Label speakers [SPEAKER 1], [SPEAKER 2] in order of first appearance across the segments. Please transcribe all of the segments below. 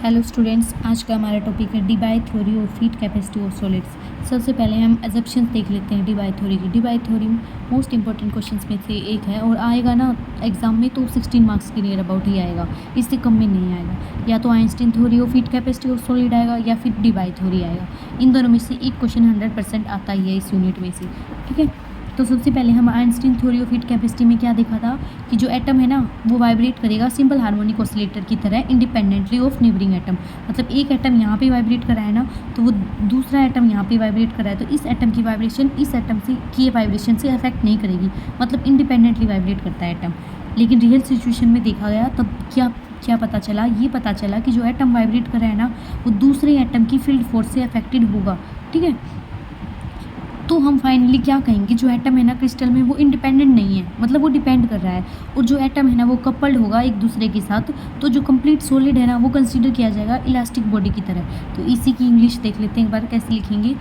[SPEAKER 1] Hello students, आज का हमारा टॉपिक है Debye theory of heat capacity of solids. सबसे पहले हम एजम्पशंस देख लेते हैं डीबाई थ्योरी की। Debye theory most important questions में से एक है और आएगा ना एग्जाम में तो 16 मार्क्स के नियर अबाउट ही आएगा, इससे कम में नहीं आएगा। या तो Einstein theory of heat capacity of solid आएगा या फिर डीबाई थ्योरी आएगा। इन दोनों में से एक क्वेश्चन 100% आता ही है इस यूनिट में से, ठीक है। तो सबसे पहले हम Einstein theory of heat capacity में क्या देखा था कि जो एटम है ना वो वाइब्रेट करेगा सिंपल हार्मोनिक ऑसिलेटर की तरह इंडिपेंडेंटली ऑफ नेबरिंग एटम। मतलब एक एटम यहाँ पे वाइब्रेट कर रहा है ना, तो वो दूसरा एटम यहाँ पे वाइब्रेट कर रहा है, तो इस एटम की वाइब्रेशन इस एटम से की वाइब्रेशन से अफेक्ट नहीं करेगी। मतलब इंडिपेंडेंटली वाइब्रेट करता है एटम। लेकिन रियल सिचुएशन में देखा गया तब क्या पता चला, ये पता चला कि जो एटम वाइब्रेट कर रहा है ना वो दूसरे एटम की फील्ड फोर्स से अफेक्टेड होगा, ठीक है। तो हम फाइनली क्या कहेंगे, जो एटम है ना क्रिस्टल में वो इंडिपेंडेंट नहीं है, मतलब वो डिपेंड कर रहा है। और जो एटम है ना वो कपल्ड होगा एक दूसरे के साथ, तो जो कंप्लीट सॉलिड है ना वो कंसीडर किया जाएगा इलास्टिक बॉडी की तरह। तो इसी की इंग्लिश देख लेते हैं एक बार कैसे लिखेंगे।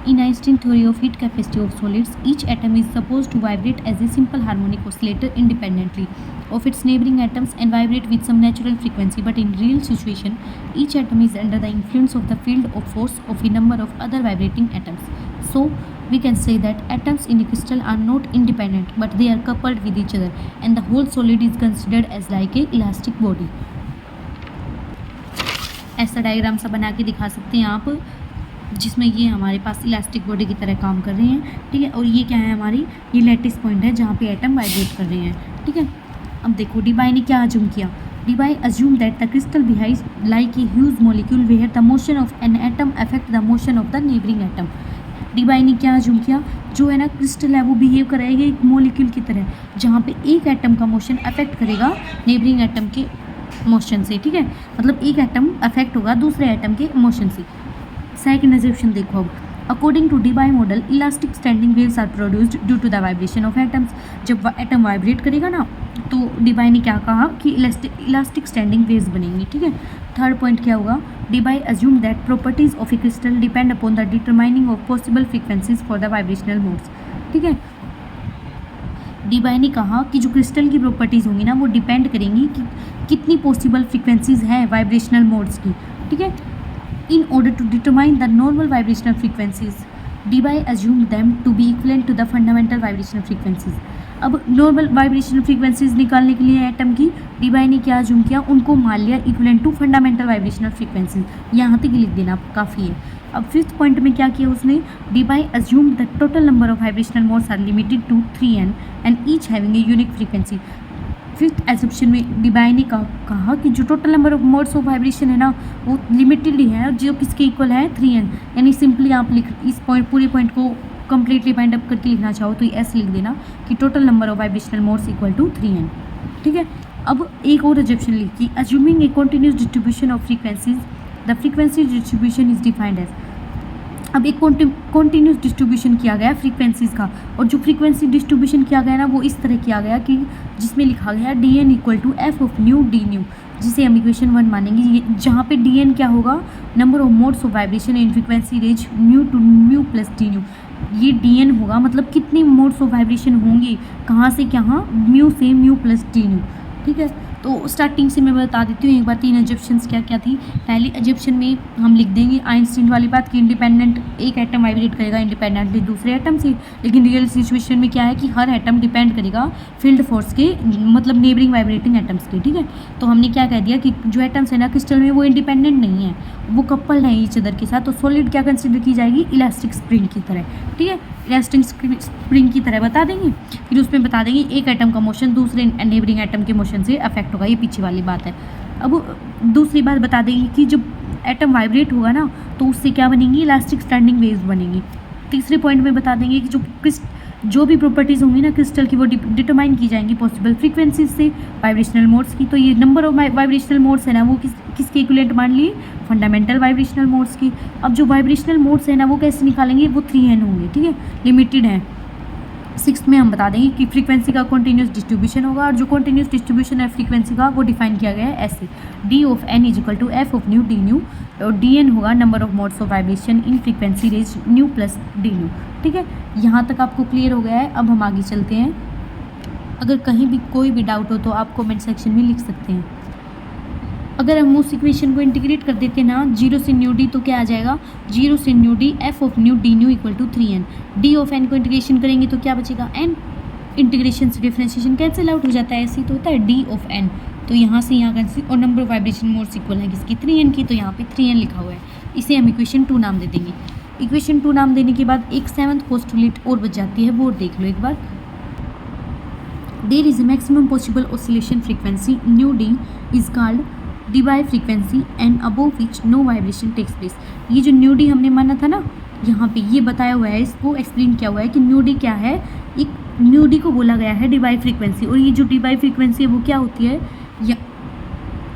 [SPEAKER 1] In Einstein theory of heat capacity of solids each atom is suppose to vibrate as a simple harmonic oscillator independently of its neighboring atoms and vibrate with some natural frequency, but in real situation each atom is under the influence of the field of force of a number of other vibrating atoms. So we can say that atoms in a crystal are not independent but they are coupled with each other and the whole solid is considered as like a elastic body. ऐसा diagram सा बना के दिखा सकते हैं आप, जिसमें ये हमारे पास इलास्टिक बॉडी की तरह काम कर रहे हैं, ठीक है। और ये क्या है, हमारी ये लैटिस पॉइंट है जहाँ पे एटम वाइब्रेट कर रहे हैं, ठीक है। अब देखो डीबाई ने क्या अज्यूम किया। Debye assume that the crystal behaves like a huge molecule where the motion of an atom affect the motion of the neighboring atom. Debye ने क्या अज्यूम किया, जो है ना क्रिस्टल है वो बिहेव करेगा एक मॉलिक्यूल की तरह, जहाँ पे एक एटम का मोशन अफेक्ट करेगा नेबरिंग एटम के मोशन से, ठीक है। मतलब एक एटम अफेक्ट होगा दूसरे एटम के मोशन से। सेकंड अज्यूम्पशन देखो अब, according to Debye model elastic standing waves are produced due to the vibration of atoms. जब एटम वाइब्रेट करेगा ना तो डीबाई ने क्या कहा कि इलास्टिक स्टैंडिंग वेव्स बनेंगी, ठीक है। थर्ड पॉइंट क्या होगा, Debye assume that properties of a crystal depend upon the determining of possible frequencies for the vibrational modes, ठीक है। डीबाई ने कहा कि जो क्रिस्टल की प्रॉपर्टीज़ होंगी ना वो डिपेंड करेंगी कि कितनी पॉसिबल फ्रीक्वेंसीज हैं वाइब्रेशनल मोड्स की, ठीक है। In order to determine the normal vibrational frequencies, Debye assumed them to be equivalent to the fundamental vibrational frequencies. अब नॉर्मल वाइब्रेशनल फ्रीक्वेंसीज निकालने के लिए एटम की डीबाई ने क्या अज्यूम किया, उनको मान लिया equivalent to fundamental vibrational frequencies. यहाँ तक लिख देना काफ़ी है। अब फिफ्थ पॉइंट में क्या किया उसने, Debye assume the total number of vibrational modes are limited to 3n and each having a unique frequency. Fifth assumption में डीबाई ने कहा कि जो total number of modes of vibration है ना वो लिमिटेड ही है, जो किसके इक्वल है 3n। यानी सिंपली आप लिख इस पूरे पॉइंट को कंप्लीटली बाइंड अप करके लिखना चाहो तो ऐसे लिख देना कि total number of vibrational modes equal to 3n, ठीक है। अब एक और एजम्पशन लिखी, assuming a continuous distribution of frequencies the frequency distribution is defined as. अब एक कॉन्टीन्यूस डिस्ट्रीब्यूशन किया गया फ्रीक्वेंसीज का, और जो फ्रीक्वेंसी डिस्ट्रीब्यूशन किया गया ना वो इस तरह किया गया कि जिसमें लिखा गया dn equal to F of nu D nu, जिसे हम इक्वेशन 1 मानेंगे। जहाँ पे dn क्या होगा, number of modes of vibration in frequency range nu to mu plus D nu. ये dn होगा, मतलब कितनी मोड्स ऑफ वाइब्रेशन होंगे कहाँ से कहाँ, म्यू से म्यू प्लस डी न्यू, ठीक है। तो स्टार्टिंग से मैं बता देती हूँ एक बार 3 एजम्पशंस क्या क्या थी। पहली एजम्पशन में हम लिख देंगे आइंस्टीन वाली बात कि इंडिपेंडेंट एक एटम वाइब्रेट करेगा इंडिपेंडेंटली दूसरे एटम से, लेकिन रियल सिचुएशन में क्या है कि हर एटम डिपेंड करेगा फील्ड फोर्स के, मतलब नेबरिंग वाइब्रेटिंग एटम्स के, ठीक है। तो हमने क्या कह दिया कि जो एटम्स है ना क्रिस्टल में वो इंडिपेंडेंट नहीं है, वो कपल्ड है ईच अदर के साथ। तो सॉलिड क्या कंसिडर की जाएगी, इलास्टिक स्प्रिंग की तरह, ठीक है। इलास्टिक स्प्रिंग की तरह बता देंगे, फिर उसमें बता देंगे एक एटम का मोशन दूसरे नेबरिंग एटम के मोशन से अफेक्ट होगा, ये पीछे वाली बात है। अब दूसरी बात बता देंगे कि जब एटम वाइब्रेट होगा ना तो उससे क्या बनेंगी, इलास्टिक स्टैंडिंग वेव्स बनेंगी। तीसरे पॉइंट में बता देंगे कि जो भी प्रॉपर्टीज़ होंगी ना क्रिस्टल की वो डिटरमाइन की जाएंगी पॉसिबल फ्रीक्वेंसीज से वाइब्रेशनल मोड्स की। तो ये नंबर ऑफ वाइब्रेशनल मोड्स है ना वो किसके इक्विवेलेंट मान लिए, फंडामेंटल वाइब्रेशनल मोड्स की। अब जो वाइब्रेशनल मोड्स है ना वो कैसे निकालेंगे, वो 3n होंगे, ठीक है, लिमिटेड है। सिक्स्थ में हम बता देंगे कि फ्रीक्वेंसी का कॉन्टीन्यूस डिस्ट्रीब्यूशन होगा, और जो कॉन्टीन्यूस डिस्ट्रीब्यूशन है फ्रीक्वेंसी का वो डिफाइन किया गया है ऐसे, D of n is equal to F of nu D nu, और dn होगा number of modes of vibration in frequency range nu plus D nu, ठीक है। यहाँ तक आपको क्लियर हो गया है। अब हम आगे चलते हैं। अगर कहीं भी कोई भी डाउट हो तो आप कमेंट सेक्शन में लिख सकते हैं। अगर हम उस इक्वेशन को इंटीग्रेट कर देते हैं ना 0 से न्यू डी, तो क्या आ जाएगा 0 से nu D F of nu D nu equal to 3n। D of N को इंटीग्रेशन करेंगे तो क्या बचेगा n, इंटीग्रेशन से डिफरेंशिएशन कैंसिल आउट हो जाता है, ऐसे ही तो होता है डी ऑफ n। तो यहाँ से यहाँ कैंसिल, और number of vibration modes equal है किसकी 3n की, तो यहाँ पे 3n लिखा हुआ है, इसे हम इक्वेशन 2 नाम दे देंगे। इक्वेशन 2 नाम देने के बाद एक 7th पोस्टुलेट और बच जाती है, वो देख लो एक बार। There is a maximum possible oscillation frequency nu d is called dy frequency and above which no vibration takes place। ये जो nu d हमने माना था ना, यहाँ पे ये बताया हुआ है, इसको एक्सप्लेन किया हुआ है कि nu d क्या है। एक nu d को बोला गया है dy फ्रीक्वेंसी, और ये जो dy फ्रीक्वेंसी है वो क्या होती है,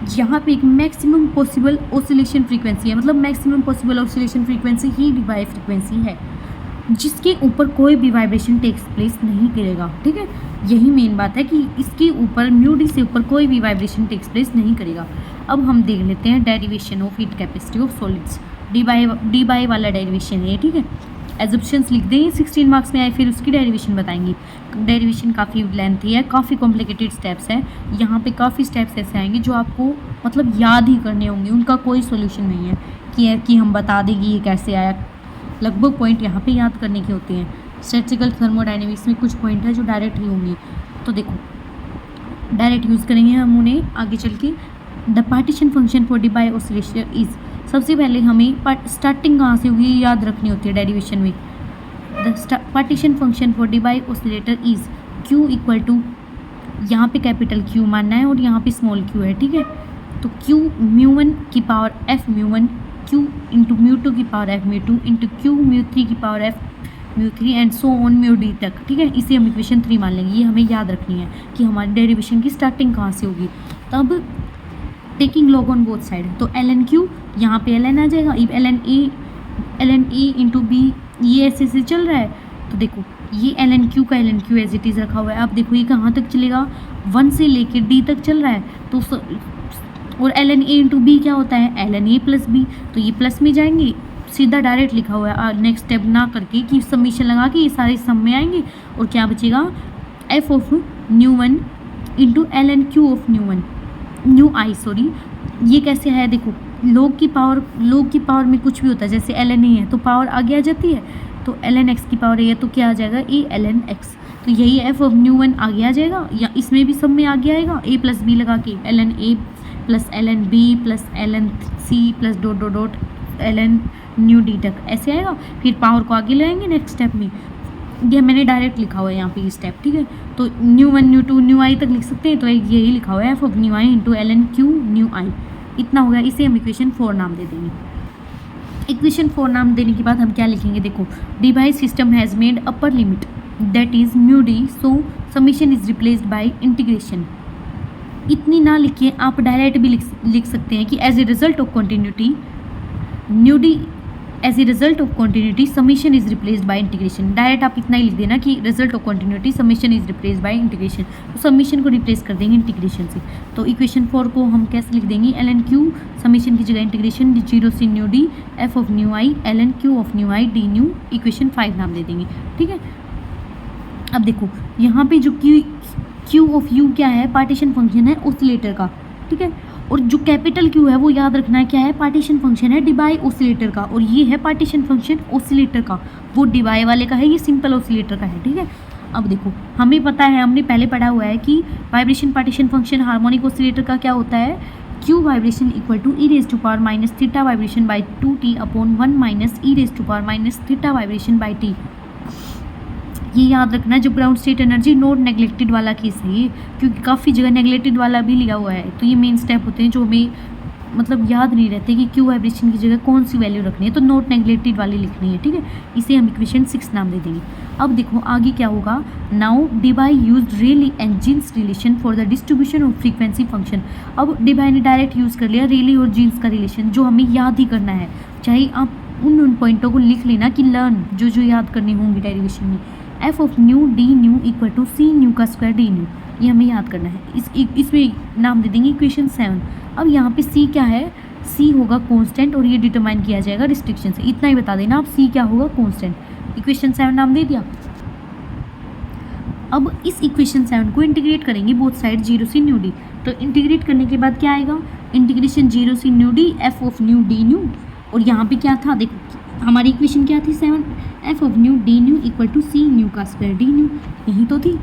[SPEAKER 1] यहाँ पे एक मैक्सिमम पॉसिबल ऑसिलेशन फ्रीक्वेंसी है, मतलब मैक्सिमम पॉसिबल ऑसिलेशन फ्रीक्वेंसी ही dy फ्रीक्वेंसी है, जिसके ऊपर कोई भी वाइब्रेशन टेक्स प्लेस नहीं करेगा। ठीक है, यही मेन बात है कि इसके ऊपर म्यू डी से ऊपर कोई भी वाइब्रेशन टेक्स प्लेस नहीं करेगा। अब हम देख लेते हैं derivation of heat capacity of solids, D by वाला डेरिवेशन है। ठीक है, एजम्पशंस लिख दें, 16 मार्क्स में आए, फिर उसकी डेरिवेशन बताएंगे। डेरिवेशन काफ़ी लेंथी है, काफ़ी कॉम्प्लिकेटेड स्टेप्स है, यहाँ पे काफ़ी स्टेप्स ऐसे आएंगे जो आपको मतलब याद ही करने होंगे, उनका कोई सोल्यूशन नहीं है कि हम बता देंगे ये कैसे आया। लगभग पॉइंट यहाँ पे याद करने के होते हैं। स्टैटिस्टिकल थर्मोडायनेमिक्स में कुछ पॉइंट है जो डायरेक्ट ही होंगे, तो देखो डायरेक्ट यूज़ करेंगे हम उन्हें आगे चल के। The partition function for Debye oscillator is, सबसे पहले हमें स्टार्टिंग कहाँ से होगी ये याद रखनी होती है डेरिवेशन में। The partition function for Debye oscillator is Q equal to, यहाँ पे कैपिटल क्यू मानना है और यहाँ पे स्मॉल क्यू है। ठीक है, तो क्यू म्यू वन की power F mu one, Q into mu two की power F mu two, into Q mu three की power F mu three, and so on mu D तक। ठीक है, इसे हम इक्वेशन 3 मान लेंगे। ये हमें याद रखनी है कि हमारी डेरिवेशन की स्टार्टिंग कहाँ से होगी। तब taking log on both side, तो एल एन क्यू, यहाँ पे एल एन आ जाएगा, L N A into B, ये ऐसे चल रहा है। तो देखो ये एल एन क्यू का L N Q as it is रखा हुआ है। अब देखो ये कहाँ तक चलेगा, 1 से लेके डी तक चल रहा है, तो और L N A into B क्या होता है, L N A plus B, तो ये प्लस में जाएंगे, सीधा डायरेक्ट लिखा हुआ है, नेक्स्ट स्टेप ना करके कि समीशन लगा के ये सारे सम में आएंगे, और क्या बचेगा F of nu one into L N Q of nu one nu I, sorry ये कैसे है, देखो लोग की पावर में कुछ भी होता है, जैसे एल एन ए है तो पावर आगे आ जाती है, तो एल एन एक्स की पावर ए है तो क्या आ जाएगा ए एल एन एक्स, तो यही एफ ऑफ न्यू वन आगे आ जाएगा, या इसमें भी सब में आगे आएगा ए प्लस बी लगा के, L N A plus L N B plus L N C plus dot dot dot L N nu D तक ऐसे आएगा। फिर पावर को आगे लाएंगे नेक्स्ट स्टेप में, ये मैंने डायरेक्ट लिखा हुआ है यहाँ पे ये स्टेप। ठीक है, तो nu one nu two nu I तक लिख सकते हैं, तो यही लिखा हुआ है F of nu I into L N Q nu I, इतना हो गया। इसे हम इक्वेशन 4 नाम दे देंगे। इक्वेशन 4 नाम देने के बाद हम क्या लिखेंगे, देखो D by system has made upper limit that is mu D, so summation is replaced by integration. इतनी ना लिखिए, आप डायरेक्ट भी लिख सकते हैं कि as a result of continuity nu D, as a result of continuity summation is replaced by integration. Direct आप इतना ही लिख देना कि result of continuity summation is replaced by integration, तो समीशन को रिप्लेस कर देंगे इंटीग्रेशन से। तो इक्वेशन 4 को हम कैसे लिख देंगे, एल एन क्यू समीशन की जगह इंटीग्रेशन 0 से nu D F of nu I L N Q of nu I D nu, equation 5 नाम दे देंगे। ठीक है, अब देखो यहाँ पे जो क्यू ऑफ यू क्या है, पार्टीशन फंक्शन है ऑसिलेटर का। ठीक है, और जो कैपिटल क्यू है वो याद रखना है क्या है, पार्टीशन फंक्शन है डिबाई ऑसिलेटर का, और ये है पार्टीशन फंक्शन ऑसिलेटर का, वो डिबाई वाले का है, ये सिंपल ऑसिलेटर का है। ठीक है, अब देखो हमें पता है, हमने पहले पढ़ा हुआ है कि vibration partition function harmonic oscillator का क्या होता है, Q vibration equal to E raise to power minus theta vibration by 2t upon 1 minus E raise to power minus theta vibration by T. ये याद रखना है, जब ground state energy not neglected वाला केस है ये, क्योंकि काफ़ी जगह नेग्लेक्टेड वाला भी लिया हुआ है, तो ये मेन स्टेप होते हैं जो हमें मतलब याद नहीं रहते कि क्यू वाइब्रेशन की जगह कौन सी वैल्यू रखनी है, तो नोट नेग्लेक्टेड वाली लिखनी है। ठीक है, इसे हम इक्वेशन 6 नाम दे देंगे। अब देखो आगे क्या होगा, now Debye use Rayleigh and Jeans relation for the distribution of frequency function. अब डिबाई ने डायरेक्ट यूज़ कर लिया रेली और जीन्स का रिलेशन, जो हमें याद ही करना है, चाहे आप उन पॉइंटों को लिख लेना कि लर्न जो याद करने होंगे डेरिवेशन में। F of nu D nu equal to C nu का स्क्वायर डी न्यू, ये हमें याद करना है। इसमें नाम दे देंगे इक्वेशन 7। अब यहाँ पे सी क्या है, सी होगा कांस्टेंट, और ये डिटरमाइन किया जाएगा रिस्ट्रिक्शन से, इतना ही बता देना आप, सी क्या होगा कांस्टेंट। इक्वेशन 7 नाम दे दिया। अब इस इक्वेशन 7 को इंटीग्रेट करेंगे बोथ साइड 0 से न्यू डी, तो इंटीग्रेट करने के बाद क्या आएगा, इंटीग्रेशन 0 से nu D F of nu D nu, और यहाँ पे क्या था देखो हमारी इक्वेशन क्या थी 7 F of nu D nu equal to C nu का स्क्वायर डी न्यू, यही तो थी।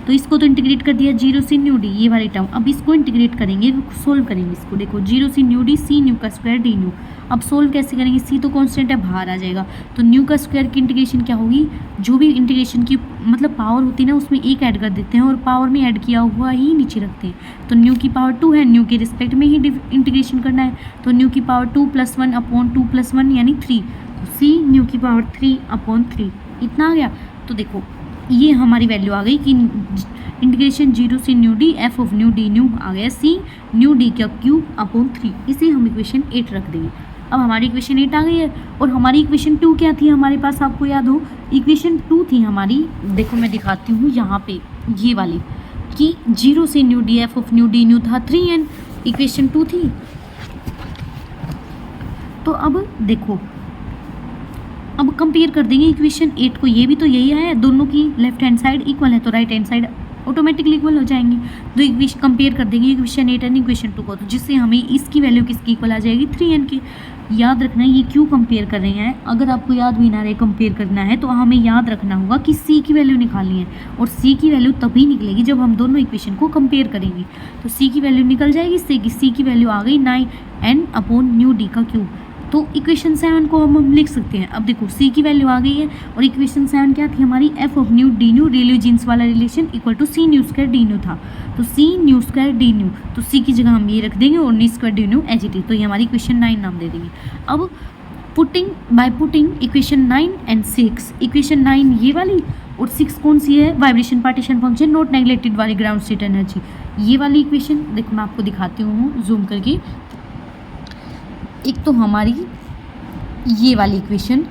[SPEAKER 1] तो इसको तो इंटीग्रेट कर दिया 0 से न्यू डी ये वाली टर्म, अब इसको इंटीग्रेट करेंगे, सोल्व करेंगे इसको, देखो 0 से न्यू डी सी न्यू का स्क्वायर डी न्यू। अब सोल्व कैसे करेंगे, सी तो कांस्टेंट है बाहर आ जाएगा, तो न्यू का स्क्वायर की इंटीग्रेशन क्या होगी, जो भी इंटीग्रेशन की मतलब पावर होती है ना उसमें एक ऐड कर देते हैं और पावर में ऐड किया हुआ ही नीचे रखते हैं। तो न्यू की पावर 2 है, न्यू के रिस्पेक्ट में ही इंटीग्रेशन करना है, तो न्यू की पावर 2 + 1 अपॉन 2 + 1 यानी 3, तो सी न्यू की पावर 3 अपॉन 3 इतना आ गया। तो देखो ये हमारी वैल्यू आ गई कि इंटीग्रेशन 0 से nu D F of nu D nu आ गया सी न्यू डी का क्यूब अपॉन 3, इसे हम इक्वेशन 8 रख देंगे। अब हमारी इक्वेशन 8 आ गई है, और हमारी इक्वेशन 2 क्या थी हमारे पास, आपको याद हो इक्वेशन 2 थी हमारी, देखो मैं दिखाती हूँ यहाँ पे ये वाली, कि 0 से nu D F of nu D nu था 3n, इक्वेशन 2 थी। तो अब देखो अब कंपेयर कर देंगे इक्वेशन 8 को, ये भी तो यही है, दोनों की लेफ्ट हैंड साइड इक्वल है तो right hand side automatically equal हो जाएंगे। तो इक्वेशन कंपेयर कर देंगे इक्वेशन 8 एंड इक्वेशन 2 को, तो जिससे हमें इसकी वैल्यू किसकी इक्वल आ जाएगी 3n की। याद रखना है ये क्यों कंपेयर कर रहे हैं, अगर आपको याद भी ना रहे कंपेयर करना है तो हमें याद रखना होगा कि c की वैल्यू निकालनी है, और c की वैल्यू तभी निकलेगी जब हम दोनों इक्वेशन को कंपेयर करेंगे। तो c की वैल्यू निकल जाएगी इससे कि c की वैल्यू आ गई 9n अपॉन न्यू डी का क्यूब। तो इक्वेशन 7 को हम लिख सकते हैं। अब देखो c की वैल्यू आ गई है, और इक्वेशन 7 क्या थी हमारी, f of nu D nu Rayleigh Jeans वाला relation equal to C nu square D nu था, तो C nu square D nu, तो c की जगह हम ये रख देंगे और nu square D nu as it is, तो ये हमारी इक्वेशन 9 नाम दे देंगे। अब by putting equation 9 and 6, equation 9 ये वाली और 6 कौन सी है, vibration partition function not neglected वाली ग्राउंड स्टेट एनर्जी, ये वाली इक्वेशन देखो मैं आपको दिखाती हूँ जूम करके। एक तो हमारी ये वाली इक्वेशन,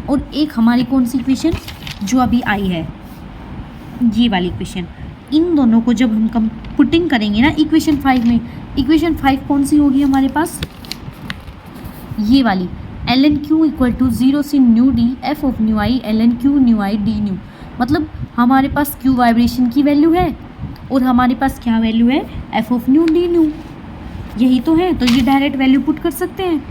[SPEAKER 1] और एक हमारी कौन सी इक्वेशन जो अभी आई है ये वाली इक्वेशन, इन दोनों को जब हम पुटिंग करेंगे ना इक्वेशन 5 में, इक्वेशन 5 कौन सी होगी हमारे पास, ये वाली ln q इक्वल टू 0 से nu D F of nu I ln q new I D new, मतलब हमारे पास q वाइब्रेशन की वैल्यू है और हमारे पास क्या वैल्यू है F of nu D nu, यही तो है। तो ये डायरेक्ट वैल्यू पुट कर सकते हैं,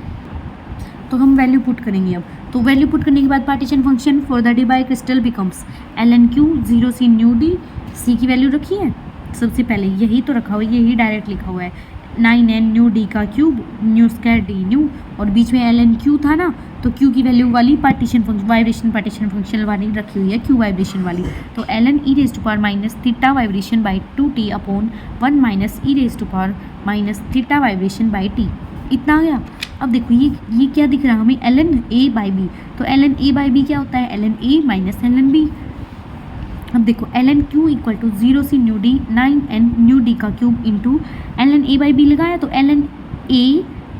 [SPEAKER 1] तो हम वैल्यू पुट करेंगे। अब तो वैल्यू पुट करने के बाद partition function for the D by crystal becomes ln q 0 से न्यू डी, c की वैल्यू रखी है सबसे पहले, यही तो रखा हुआ है, यही डायरेक्ट लिखा हुआ है 9n न्यू डी का cube new square D nu, और बीच में ln q था ना, तो q की वैल्यू वाली partition function vibration partition function वाली रखी हुई है q वाइब्रेशन वाली, तो ln e raise to power minus theta vibration by 2t upon 1 minus e raise to power minus theta vibration by t, इतना आ गया। अब देखो ये क्या दिख रहा है हमें ln a बाई b, तो ln a बाई b क्या होता है ln a minus ln b। अब देखो ln q इक्वल टू 0 से nu D 9n nu D का cube into ln a by b लगाया, तो ln a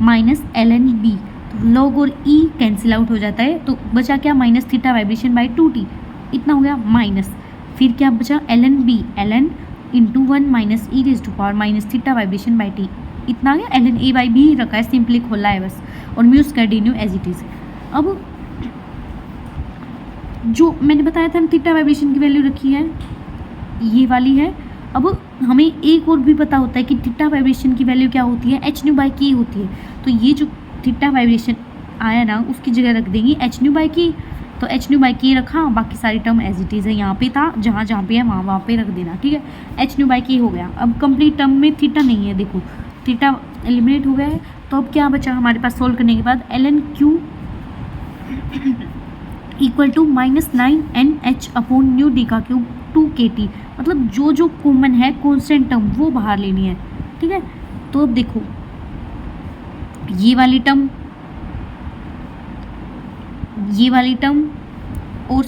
[SPEAKER 1] minus ln b, तो log और e कैंसिल आउट हो जाता है, तो बचा क्या minus theta vibration by 2t, इतना हो गया माइनस, फिर क्या बचा ln b ln into 1 minus e raise to power minus theta vibration by t, इतना आ गया। ln a बाई b रखा है, सिंपली खोला है बस, और mu square D nu as it is. अब जो मैंने बताया था थीटा वाइब्रेशन की वैल्यू रखी है ये वाली है। अब हमें एक और भी पता होता है कि थीटा वाइब्रेशन की वैल्यू क्या होती है, एच न्यू बाई के होती है, तो ये जो थीटा वाइब्रेशन आया ना उसकी जगह रख देंगे एच न्यू बाई के, तो एच न्यू बाई के रखा, बाकी सारी टर्म एज इट इज़ है, यहाँ पे था जहाँ जहाँ पे है वहाँ पे रख देना, ठीक है। एच न्यू बाई के हो गया। अब कंप्लीट टर्म में थीटा नहीं है, देखो थीटा एलिमिनेट हो गया है, तो अब क्या बचा हमारे पास सोल्व करने के बाद ln q equal to minus 9nh upon nu D का क्यूब 2kt, मतलब जो कॉमन है कॉन्स्टेंट टर्म वो बाहर लेनी है, ठीक है। तो अब देखो ये वाली टर्म और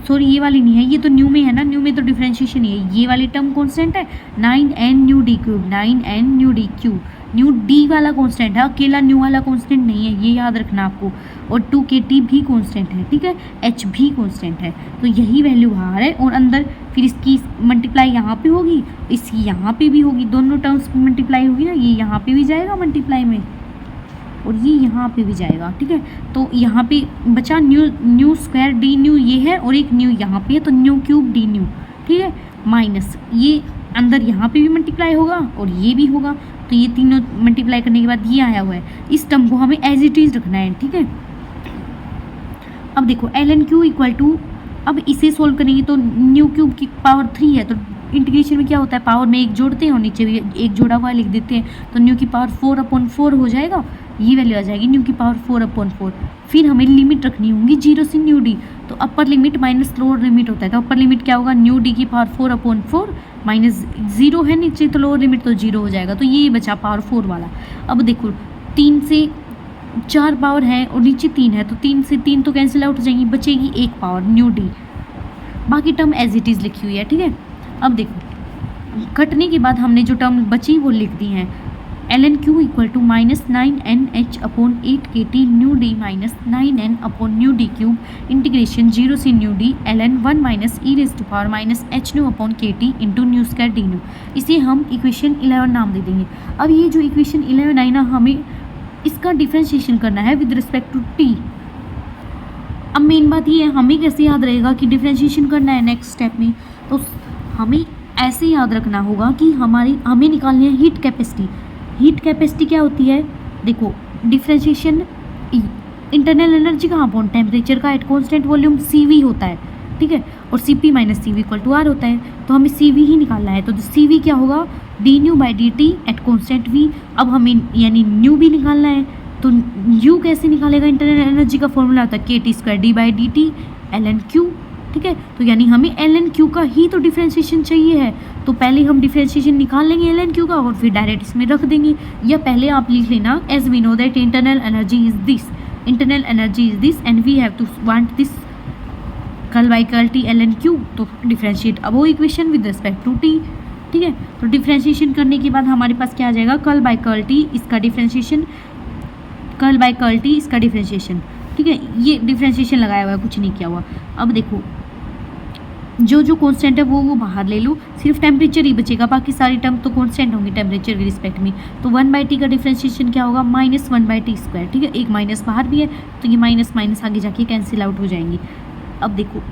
[SPEAKER 1] सॉरी ये वाली नहीं है, ये तो न्यू में है ना, न्यू में तो डिफरेंशिएशन ही है, ये वाली टर्म कांस्टेंट है 9n nu D cube 9n nu D cube, new D वाला कांस्टेंट है, अकेला न्यू वाला कांस्टेंट नहीं है, ये याद रखना आपको, और 2kt भी कांस्टेंट है, ठीक है, h भी कांस्टेंट है, तो यही वैल्यू बाहर है, और अंदर फिर इसकी मल्टीप्लाई यहाँ पे होगी, इसकी यहाँ पे भी होगी, दोनों टर्म्स मल्टीप्लाई होगी ना, ये यहाँ पे भी जाएगा मल्टीप्लाई में और ये यहाँ पे भी जाएगा, ठीक है। तो यहाँ पे बचा न्यू स्क्वायर डी न्यू ये है, और एक न्यू यहाँ पे है, तो न्यू क्यूब डी न्यू, ठीक है, माइनस ये अंदर यहाँ पे भी मल्टीप्लाई होगा और ये भी होगा, तो ये तीनों मल्टीप्लाई करने के बाद ये आया हुआ है। इस टर्म को हमें एज इट इज़ रखना है, ठीक है। अब देखो ln क्यू इक्वल टू, अब इसे सोल्व करेंगे तो न्यू क्यूब की पावर 3 है, तो इंटीग्रेशन में क्या होता है, पावर में एक जोड़ते हैं और नीचे भी एक जोड़ा हुआ लिख देते हैं, तो न्यू की पावर 4/4 हो जाएगा, ये वैल्यू आ जाएगी न्यू की पावर 4/4। फिर हमें लिमिट रखनी होगी 0 से न्यू डी, तो upper limit minus lower limit होता है, तो अपर लिमिट क्या होगा, न्यू डी की पावर 4/4 माइनस 0 है नीचे, तो लोअर लिमिट तो 0 हो जाएगा, तो ये बचा पावर 4 वाला। अब देखो 3 से 4 पावर है और नीचे 3 है, तो 3 से 3 तो कैंसिल आउट हो जाएंगी, बचेगी 1 पावर न्यू डी, बाकी टर्म एज इट इज़ लिखी हुई है, ठीक है। अब देखो कटने के बाद हमने जो टर्म बची वो लिख दी हैं, ln Q equal to -9nh/8 kt nu D minus 9n/न्यू डी क्यूब इंटीग्रेशन 0 से nu D ln 1 minus e raise to power minus h/kt into nu square D nu. इसे हम इक्वेशन 11 नाम दे देंगे। अब ये जो इक्वेशन 11 आई ना, हमें इसका डिफ्रेंशिएशन करना है विद रिस्पेक्ट टू टी। अब मेन बात ये है, हमें कैसे याद रहेगा कि डिफ्रेंशिएशन करना है नेक्स्ट स्टेप में, तो हमें ऐसे याद रखना होगा कि हमें निकालनी है हीट कैपेसिटी। हीट कैपेसिटी क्या होती है, देखो डिफ्रेंशिएशन इंटरनल एनर्जी का अपॉन टेम्परेचर का एट कॉन्स्टेंट वॉल्यूम CV होता है, ठीक है, और CP minus CV equal to R होता है, तो हमें CV ही निकालना है, तो CV क्या होगा dν/dt एट कॉन्स्टेंट V। अब हमें यानी न्यू भी निकालना है, तो U कैसे निकालेगा, इंटरनल एनर्जी का फॉर्मूला होता है KT² d/dt ln Q, ठीक है, तो यानी हमें ln Q का ही तो डिफ्रेंशिएशन चाहिए है, तो पहले हम डिफ्रेंशिएशन निकाल लेंगे ln Q का और फिर डायरेक्ट इसमें रख देंगे, या पहले आप लिख लेना as we know that internal energy is this and we have to want this curl by curl T ln Q, तो डिफ्रेंशिएट अब वो equation with respect to T, ठीक है। तो डिफ्रेंशिएशन करने के बाद हमारे पास क्या आ जाएगा, कर्ल बाय कर्ल T इसका differentiation, curl by curl T इसका डिफ्रेंशिएशन, ठीक है। ये डिफ्रेंशिएशन लगाया हुआ है, कुछ नहीं किया हुआ। अब देखो जो जो कांस्टेंट है वो बाहर ले लो, सिर्फ टेम्परेचर ही बचेगा, बाकी सारी टर्म तो कांस्टेंट होंगी टेम्परेचर के रिस्पेक्ट में। तो 1/T का डिफ्रेंशिएशन क्या होगा, -1/T², ठीक है, एक माइनस बाहर भी है, तो ये माइनस माइनस आगे जाके कैंसिल आउट हो जाएंगी। अब देखो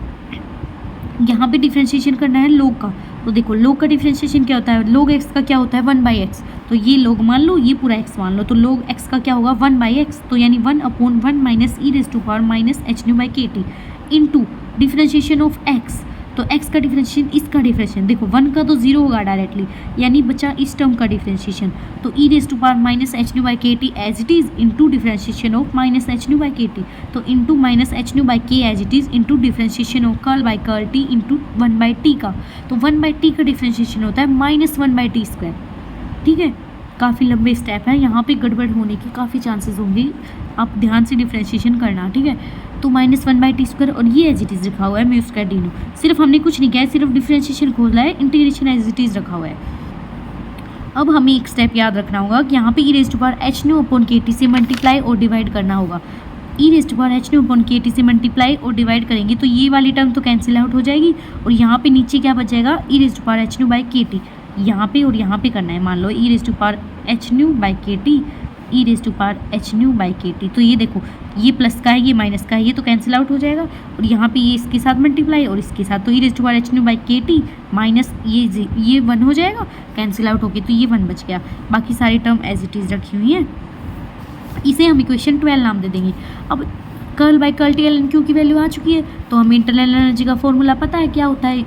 [SPEAKER 1] यहाँ पे डिफ्रेंशिएशन करना है लोग का, तो देखो लोग का डिफ्रेंशिएशन क्या होता है, लोग x का क्या होता है 1/x, तो ये लोग मान लो, ये पूरा x मान लो, तो लोग x का क्या होगा 1/x, तो यानी 1/1 minus e raise to power minus h/kt into differentiation of x, तो x का डिफ्रेंशिएशन, इसका डिफ्रेंशिएशन देखो 1 का तो 0 होगा डायरेक्टली, यानी बचा इस टर्म का डिफ्रेंशिएशन, तो e raise to power minus h/kt as it is into differentiation of minus h/kt, तो into minus h/k as it is into differentiation of curl by curl T into 1/T का, तो 1/T का differentiation होता है -1/T², ठीक है। काफ़ी लंबे स्टेप है, यहाँ पे गड़बड़ होने की काफ़ी चांसेस होंगे, आप ध्यान से डिफ्रेंशिएशन करना, ठीक है। तो -1/T² और ये एज इट इज़ रखा हुआ है म्यू स्क्वायर डी न्यू, सिर्फ हमने कुछ नहीं किया है, सिर्फ डिफ्रेंशिएशन खोला है, इंटीग्रेशन एज इट इज़ रखा हुआ है। अब हमें एक स्टेप याद रखना होगा कि यहाँ पे e raise to power h/kt से मल्टीप्लाई और डिवाइड करना होगा, e raise to power h/kt से मल्टीप्लाई और डिवाइड करेंगे तो ये वाली टर्म तो कैंसिल आउट हो जाएगी, और यहाँ पे नीचे क्या बचेगा, e raise to power h/kt, यहाँ पे और यहाँ पे करना है, मान लो e raise to power h/kt, e raise to power h/kt, तो ये देखो ये प्लस का है, ये माइनस का है, ये तो कैंसिल आउट हो जाएगा, और यहाँ पे ये इसके साथ मल्टीप्लाई और इसके साथ, तो e raise to power h/kt minus ये 1 हो जाएगा, कैंसिल आउट होके, तो ये 1 बच गया, बाकी सारी टर्म एज इट इज़ रखी हुई हैं, इसे हम इक्वेशन 12 नाम दे देंगे। अब curl by curl T ln Q की वैल्यू आ चुकी है, तो हमें इंटरनल एनर्जी का फॉर्मूला पता है क्या होता है,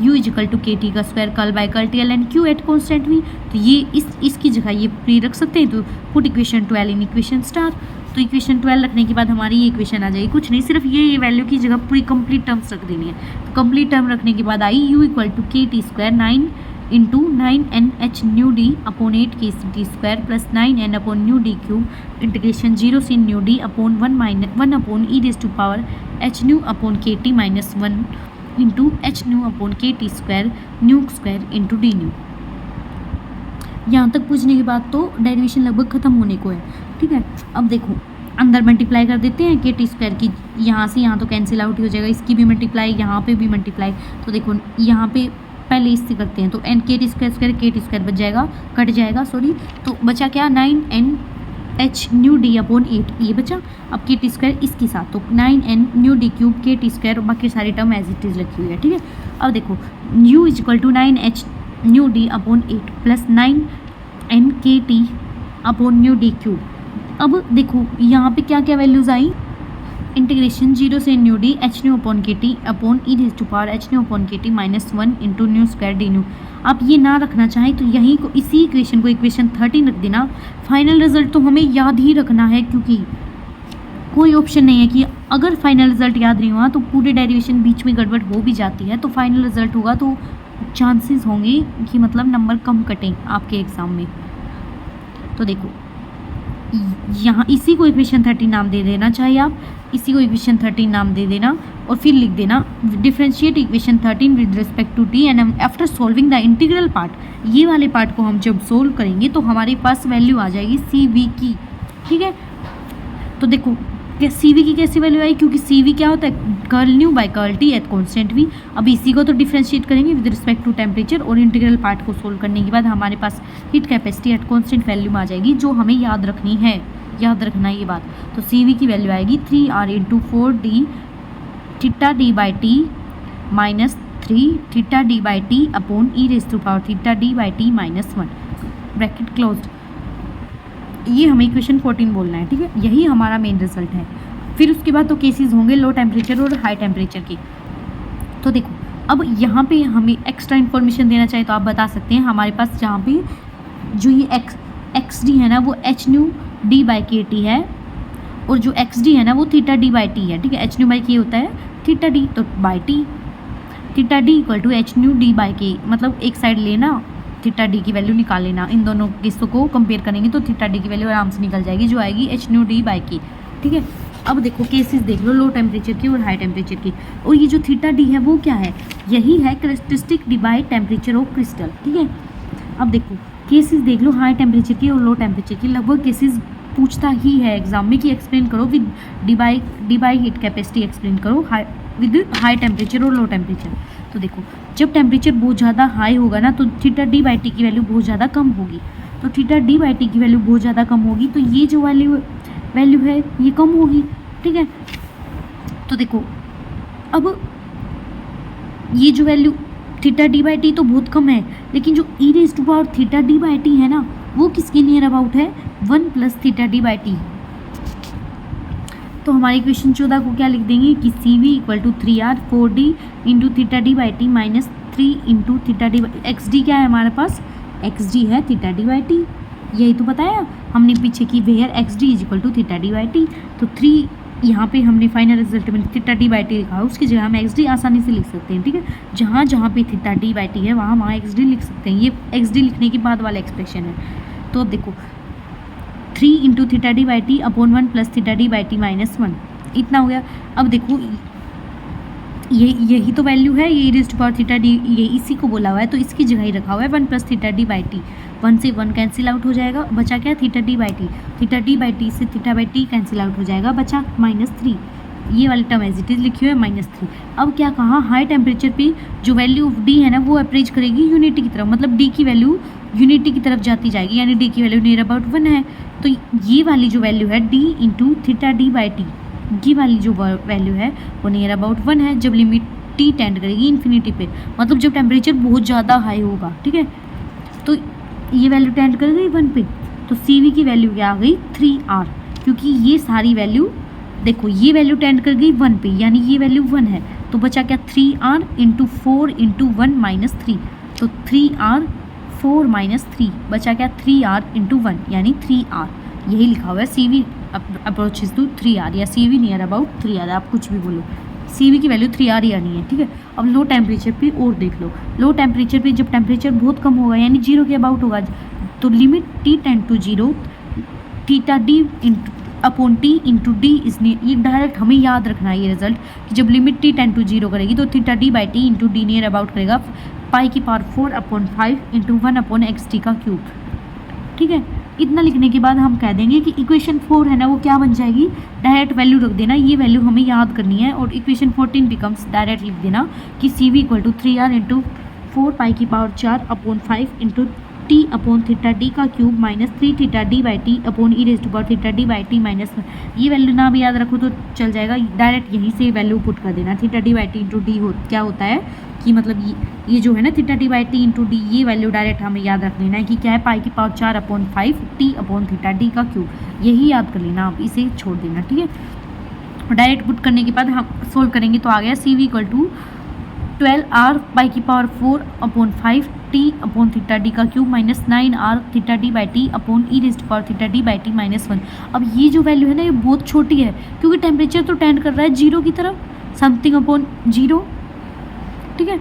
[SPEAKER 1] U = KT का square curl by curl T ln Q at constant V, तो ये इसकी जगह ये प्री रख सकते हैं, तो put equation 12 in equation star, तो इक्वेशन 12 रखने के बाद हमारी ये इक्वेशन आ जाएगी, कुछ नहीं, सिर्फ ये वैल्यू की जगह पूरी कंप्लीट टर्म्स रख देनी है, तो कंप्लीट टर्म रखने के बाद आई U = KT² 9 into 9nh nu D upon 8kt² plus 9n upon nu D cube integration 0 से nu D upon 1 upon e raise to power h nu upon kt minus 1 into h nu upon kt² nu square into D nu. यहाँ तक पूछने के बाद तो derivation लगभग ख़त्म होने को है, ठीक है। अब देखो अंदर मल्टीप्लाई कर देते हैं kt² की, यहाँ से यहाँ तो कैंसिल आउट हो जाएगा, इसकी भी मल्टीप्लाई, यहाँ पे भी मल्टीप्लाई, तो देखो यहाँ पे पहले इससे करते हैं, तो n kt² बच जाएगा, कट जाएगा सॉरी, तो बचा क्या 9nh न्यू डी अपॉन 8 ये बचा, अब kt² इसके साथ, तो 9n nu D cube kt² और बाकी सारी टर्म एज इट इज़ रखी हुई है, ठीक है। अब देखो u = 9h new D upon 8 plus 9 upon nu D cube. अब देखो यहाँ पे क्या क्या वैल्यूज़ आई, इंटीग्रेशन 0 से nu D H nu upon K T upon E raise to power H nu upon K T -1 into nu square D nu. आप ये ना रखना चाहें तो यहीं को इसी इक्वेशन को इक्वेशन 13 रख देना। फाइनल रिजल्ट तो हमें याद ही रखना है, क्योंकि कोई ऑप्शन नहीं है कि अगर फाइनल रिजल्ट याद नहीं हुआ तो पूरे डेरिवेशन बीच में गड़बड़ हो भी जाती है, तो फाइनल रिजल्ट होगा तो चांसेस होंगे कि मतलब नंबर कम कटें आपके एग्ज़ाम में। तो देखो यहाँ इसी को इक्वेशन 13 नाम दे देना, चाहे आप इसी को इक्वेशन 13 नाम दे देना और फिर लिख देना differentiate equation 13 with respect to T and after solving the integral part. ये वाले पार्ट को हम जब सोल्व करेंगे तो हमारे पास वैल्यू आ जाएगी सी वी की। ठीक है, तो देखो सी वी की कैसी वैल्यू आई, क्योंकि सी वी क्या होता है, curl nu by curl T at constant V. अब इसी को तो डिफरेंशिएट करेंगे विद रिस्पेक्ट टू टेम्परेचर और इंटीग्रल पार्ट को सोल्व करने के बाद हमारे पास heat capacity at constant value में आ जाएगी, जो हमें याद रखनी है, याद रखना है ये बात। तो सी वी की वैल्यू आएगी 3r into 4d theta D by T minus 3 theta D by T upon E raise to power theta D by T -1 bracket closed. ये हमें इक्वेशन 14 बोलना है। ठीक है, यही हमारा मेन रिजल्ट है। फिर उसके बाद तो केसेस होंगे लो टेम्परेचर और हाई टेम्परेचर के। तो देखो अब यहाँ पे हमें एक्स्ट्रा इन्फॉर्मेशन देना चाहिए तो आप बता सकते हैं, हमारे पास जहाँ पे जो ये एक्स डी है ना वो एच न्यू डी बाई के टी है, और जो एक्स डी है ना वो थीटा डी बाई टी है। ठीक है, एच न्यू बाई के होता है थीटा डी, तो by T theta D equal to H nu D by K, मतलब एक साइड लेना थीटा डी की वैल्यू निकाल लेना। इन दोनों केसों को कंपेयर करेंगे तो थीटा डी की वैल्यू आराम से निकल जाएगी, जो आएगी एच न्यू डी बाई के। ठीक है, अब देखो केसेस देख लो लो टेम्परेचर की और हाई टेम्परेचर की। और ये जो थीटा डी है वो क्या है, यही है characteristic D by temperature of crystal. ठीक है, अब देखो केसेस देख लो हाई टेम्परेचर की और लो टेम्परेचर की। लगभग केसेस पूछता ही है एग्जाम में कि एक्सप्लेन करो with D by heat capacity, explain करो विद हाई टेम्परेचर और लो टेम्परेचर। तो देखो जब टेम्परेचर बहुत ज़्यादा हाई होगा ना तो थीटा डी बाई टी की वैल्यू बहुत ज़्यादा कम होगी। तो थीटा डी बाई टी की वैल्यू बहुत ज़्यादा कम होगी तो ये जो वैल्यू है ये कम होगी। ठीक है, तो देखो अब ये जो value theta D by T तो बहुत कम है, लेकिन जो E raise to power theta D by T है ना वो किसके नियर अबाउट है, 1 plus theta D by T. तो हमारे इक्वेशन 14 को क्या लिख देंगे कि C V equal to 3r 4d into theta D by T -3 into theta D by X D. क्या है हमारे पास, एक्स डी है थीटा डी बाई टी, यही तो बताया हमने पीछे की where X D is equal to theta D by T. तो 3 यहाँ पे हमने फाइनल रिजल्ट में थीटा डी बाई टी लिखा है, उसकी जगह हम एक्स डी आसानी से लिख सकते हैं। ठीक है, जहाँ जहाँ पे थीटा डी बाई टी है वहाँ एक्स डी लिख सकते हैं। ये एक्स डी लिखने के बाद वाला एक्सप्रेशन है। तो अब देखो 3 into theta D by T upon 1 plus theta D by T -1 इतना हो गया। अब देखो यही तो वैल्यू है, ये raise to power theta D, ये इसी को बोला हुआ है तो इसकी जगह ही रखा हुआ है 1 plus theta D by T. 1 से 1 कैंसिल आउट हो जाएगा, बचा क्या theta D by T. Theta D by T से theta by T cancel out हो जाएगा, बचा -3। ये वाली टर्म एज इट इज़ लिखी हुई है -3। अब क्या कहा, हाई टेम्परेचर पे जो वैल्यू ऑफ डी है ना वो अप्रोच करेगी यूनिटी की तरफ, मतलब डी की वैल्यू यूनिटी की तरफ जाती जाएगी, यानी डी की वैल्यू नियर अबाउट 1 है। तो ये वाली जो वैल्यू है D into theta D by T, ये वाली जो वैल्यू है वो नियर अबाउट 1 है जब लिमिट टी टेंड करेगी इन्फिनिटी पे, मतलब जब टेम्परेचर बहुत ज़्यादा हाई होगा। ठीक है, तो ये वैल्यू टेंड कर गई 1 पे, तो सी वी की वैल्यू क्या आ गई 3r, क्योंकि ये सारी वैल्यू देखो ये वैल्यू टेंड कर गई 1 पे, यानी ये वैल्यू 1 है, तो बचा क्या 3r इंटू 4 इंटू 1 -3, तो 3r 4 -3 बचा क्या 3r इंटू 1 यानी 3r। यही लिखा हुआ है C we approaches to 3r या सी वी नियर अबाउट 3r, आप कुछ भी बोलो, सी वी की वैल्यू 3r ही आनी है। ठीक है, अब लो टेम्परेचर पे और देख लो, लो टेम्परेचर पे जब टेम्परेचर बहुत कम होगा यानी 0 के अबाउट होगा तो limit T tend to 0 theta D upon T into D is, ये डायरेक्ट हमें याद रखना है ये रिजल्ट कि जब लिमिट टी टेंड टू 0 करेगी तो theta D by T into D near about करेगा पाई की power 4/5 into 1 upon x T का क्यूब। ठीक है, इतना लिखने के बाद हम कह देंगे कि इक्वेशन 4 है ना वो क्या बन जाएगी, डायरेक्ट वैल्यू रख देना, ये वैल्यू हमें याद करनी है और इक्वेशन 14 बिकम्स डायरेक्ट लिख देना कि C V equal to 3r into 4 pi की power 4/5 into T upon theta D का cube minus 3 theta D by T upon E raise to power theta D by T minus 1। ये value ना भी याद रखो तो चल जाएगा, डायरेक्ट यहीं से वैल्यू पुट कर देना। Theta D by T into D क्या होता है कि मतलब ये जो है ना theta D by T into D, ये वैल्यू डायरेक्ट हमें याद रख लेना है कि क्या है, पाई की power 4 upon 5 T upon theta D का क्यूब, यही याद कर लेना, आप इसे छोड़ देना, ठीक है। डायरेक्ट पुट करने के बाद हम सोल्व करेंगे तो आ गया C V equal to 12r pi की power 4 upon 5 T upon theta D का cube minus 9r theta D by T upon E raise to power theta D by T minus 1। अब ये जो वैल्यू है ना ये बहुत छोटी है, क्योंकि टेम्परेचर तो टेंड कर रहा है जीरो की तरफ, समथिंग अपॉन जीरो, ठीक है।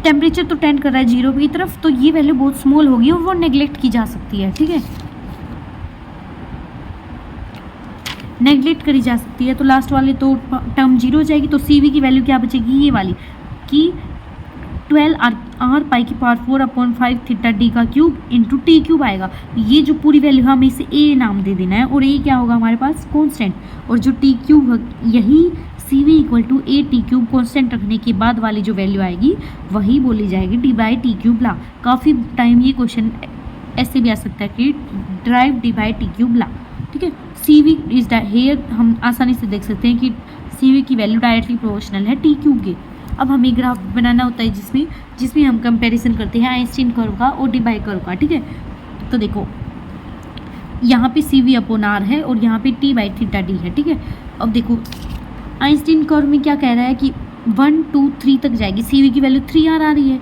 [SPEAKER 1] टेम्परेचर तो टेंड कर रहा है जीरो की तरफ, तो ये वैल्यू बहुत स्मॉल होगी और वो नेग्लेक्ट की जा सकती है, ठीक है, नेग्लेक्ट करी जा सकती है। तो लास्ट वाले तो टर्म जीरो हो जाएगी, तो सी वी की वैल्यू क्या बचेगी, ये वाली कि 12r पाई की पावर 4 अपॉन 5 थीटा डी का क्यूब इंटू टी क्यूब आएगा। ये जो पूरी वैल्यू हमें इसे ए नाम दे देना है, और ए क्या होगा हमारे पास, कॉन्स्टेंट, और जो टी क्यूब यही C V equal to A T cube constant रखने के बाद वाली जो वैल्यू आएगी वही बोली जाएगी डी बाई टी क्यूब ला। काफ़ी टाइम ये क्वेश्चन ऐसे भी आ सकता है कि derive D by T cube ला, ठीक है। सी वी इज हेयर, हम आसानी से देख सकते हैं कि सी वी की वैल्यू डायरेक्टली प्रोपोर्शनल है टी क्यूब के। अब हमें ग्राफ बनाना होता है जिसमें हम कंपैरिजन करते हैं आइंस्टीन कर्व का और डीबाई कर्व का, ठीक है। तो देखो यहाँ पे सी वी अपॉन आर है और यहाँ पे टी बाई थीटा डी है, ठीक है। अब देखो आइंस्टीन कर्व में क्या कह रहा है कि 1 2 3 तक जाएगी, सी वी की वैल्यू 3r आ रही है।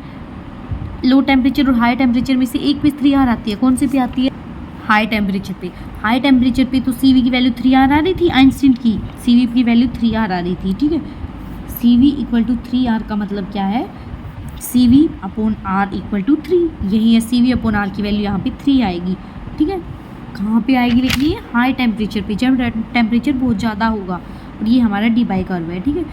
[SPEAKER 1] लो टेम्परेचर और हाई टेम्परेचर में से एक पे 3r आती है, कौन से पे आती है, हाई टेम्परेचर पे। हाई टेम्परेचर पे तो सी वी की वैल्यू 3r आ रही थी, आइंस्टीन की सी वी की वैल्यू 3r आ रही थी, ठीक है। C V equal to 3r का मतलब क्या है, C V upon R equal to 3, यही है सी वी अपॉन आर की वैल्यू यहाँ पे 3 आएगी, ठीक है। कहाँ पे आएगी लिखनी है, हाई टेम्परेचर पे, जब टेम्परेचर बहुत ज़्यादा होगा, और ये हमारा डी बाई कर्व है, ठीक है।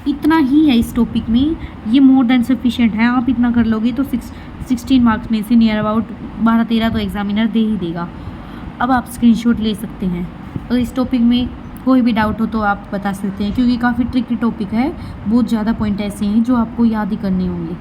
[SPEAKER 1] इतना ही है इस टॉपिक में, ये मोर देन सफिशिएंट है। आप इतना कर लोगे तो 16 मार्क्स में से नियर अबाउट 12-13 तो एग्जामिनर दे ही देगा। अब आप स्क्रीनशॉट ले सकते हैं। और इस टॉपिक में कोई भी डाउट हो तो आप बता सकते हैं, क्योंकि काफ़ी ट्रिकी टॉपिक है, बहुत ज़्यादा पॉइंट ऐसे हैं जो आपको याद ही करने होंगे।